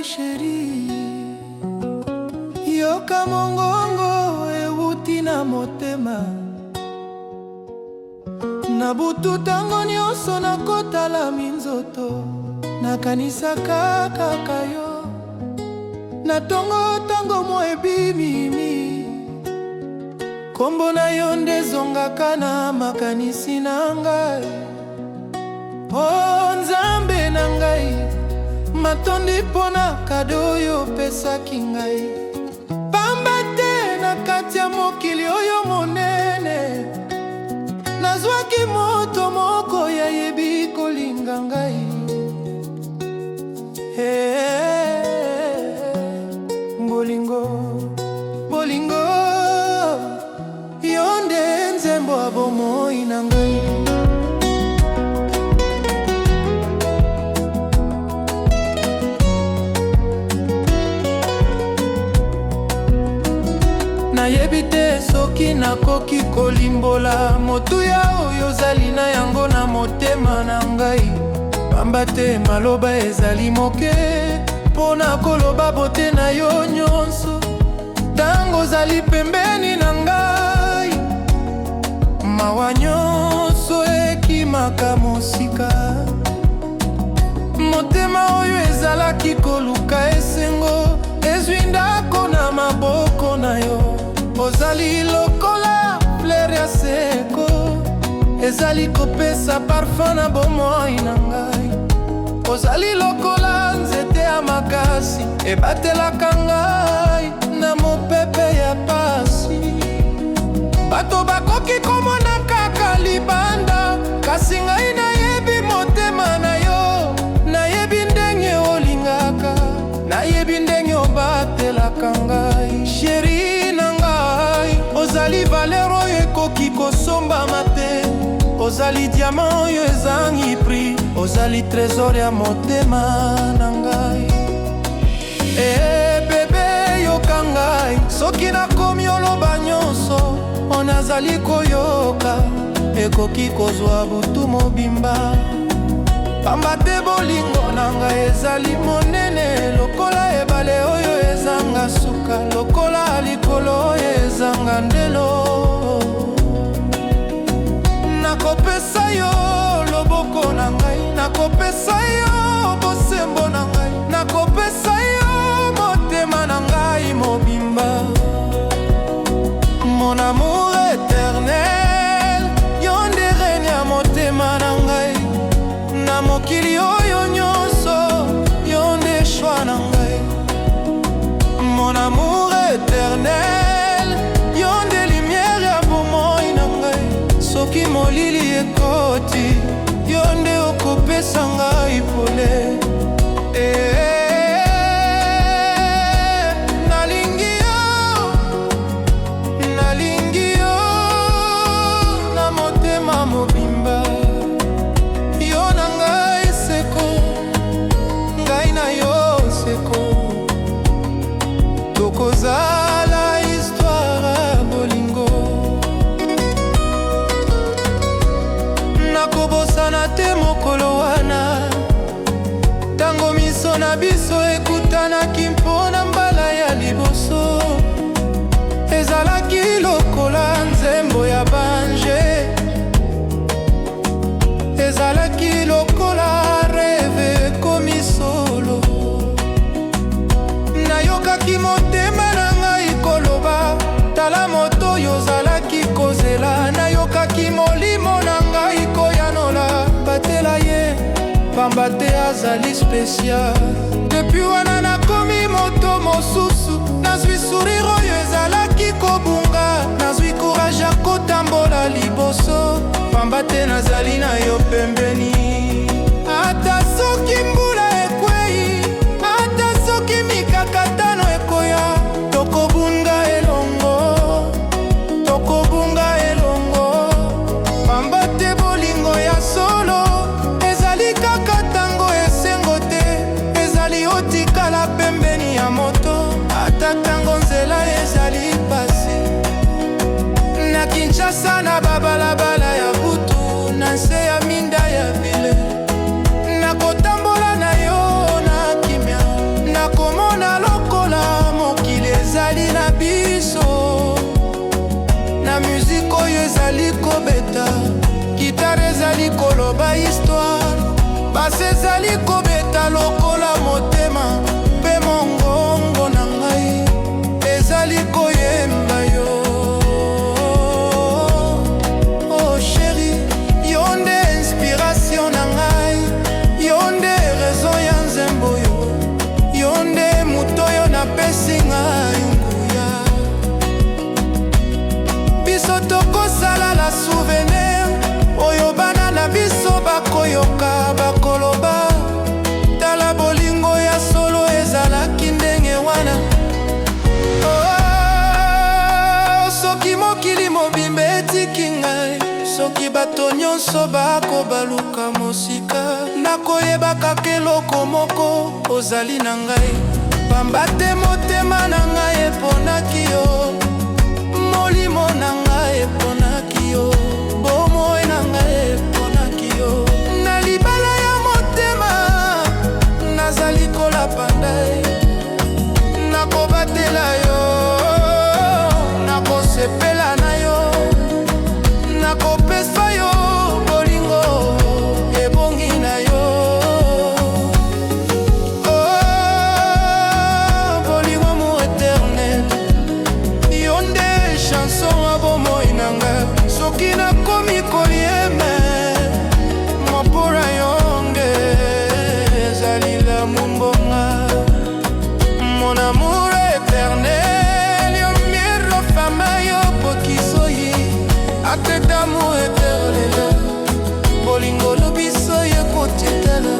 chéri, yoka mongongo euti na motema. Na butu tango nyonso nakotala minzoto, nakanisaka kaka yo. Na tongo tango mo ebimimi, kombo na yo nde ezongaka na makanisi na ngai. Oh Nzambe na ngai, matondi mpona kado oyo opesaki ngai. Pamba te na kati ya mokili oyo monene, nazwaki moto moko yayebi kolinga ngai. Bolingo, bolingo, yo nde nzembo ya bomoi na ngai. Nayebi te soki nakoki kolimbola motuya oyo ozali na yango na motema na ngai. Pamba te maloba ezali moke mpona koloba bote na yo nyonso. Tango ozali pembeni na ngai, mawa nyonso ekimaka mosika. Motema oyo ezalaki koluka esengo, ezwi ndako na maboko na yo. Ozali lokola fleur ya seko, ezali kopesa parfum na bomoi na ngai. Ozali lokola nzete ya makasi, ebatelaka ngai na mopepe ya pasi. Bato bakoki komona kaka libanda, kasi ngai nayebi motema na yo. Nayebi ndenge olingaka, nayebi ndenge obatelaka ngai. Chéri na ngai, ozali valeur oyo ekoki kosombama te. Ozali diamant oyo ezangi prix, ozali trésor ya motema na ngai. Bebe yoka ngai, soki nakomi oloba nyonso onazali koyoka, ekoki kozwa butu mobimba. Pamba te bolingo na ngai ezali monene lokola ebale oyo ezanga suka, lokola likolo oyo ezanga ndelo. Nakopesa yo loboko na ngai, nakopesa yo bosembo na ngai, nakopesa yo motema na ngai mobimba. Mon amour éternel, yo nde reine ya motema na ngai. Na mokili oyo nyonso, yo nde choix na ngai. Mon amour éternel, yo nde lumière ya bomoi na ngai. Soki molili ekoti, yo nde okopesa ngai pole. Nalingi yo, nalingi yo na motema mobimba. Yo na ngai seko, ngai na yo seko. Tokozala histoire bolingo. Nakobosana te mokolo wana, tango miso na biso ekutanaki mpona mbala ya liboso. Ezalaki lokola nzembo ya banje, ezalaki lokola rêve ekomi solo. Nayokaki motema na ngai koloba, tala moto oyo ozalaki kozela. Nayokaki molimo na ngai koyanola, batela ye pamba te azali spécial. Depuis wana nakomi moto mosusu, nazwi sourire oyo ezalaki kobunga. Nazwi courage ya kotambola liboso, pamba te nazali na yo pembeni. Ata soki mbula ekwei, ata soki mikakatano ekoya, tokobunga elongo, tokobunga elongo. Pamba te bolingo ya solo, ezali kaka tango esengo te. Ezali otikala pembeni ya moto, ata tango nzela ezali pasi. Na Kinshasa na babalabala ya butu, na nse ya minda ya vile. Nakotambola na yo na kimia, basi ezali kobeta lokola motema, mpe mongongo na ngai ezali koyemba yo. Oh chéri, yo nde inspiration na ngai, yo nde raison ya nzembo yo, yo nde moto oyo napesi ngai nguya. Biso tokosala la souvenir oyo bana na biso bakoyoka bakoloba, tala bolingo ya solo ezalaki ndenge wana. Oh, soki mokili mobimba etiki ngai, soki bato nyonso bakobaluka mosika, nakoyebaka keloko moko ozali na ngai. Pamba te motema na ngai eponaki yo, molimo na ngai eponaki yo, bomoi na ngai eponaki yo. Na libala ya motema nazali kolapanda, nakobatela yo, nakosepela na yo, nakopesa yo bolingo ebongi na yo. Oh, bolingo mo éternel, yo nde chanson ya bomoi na ngai. Soki nakomi kolieme mopora yonge ezali lamour mbonga, mon amour éternel, yo miero fama yo pokisoyi ate d'amour éternel, bolingo lobiso ye kotetela.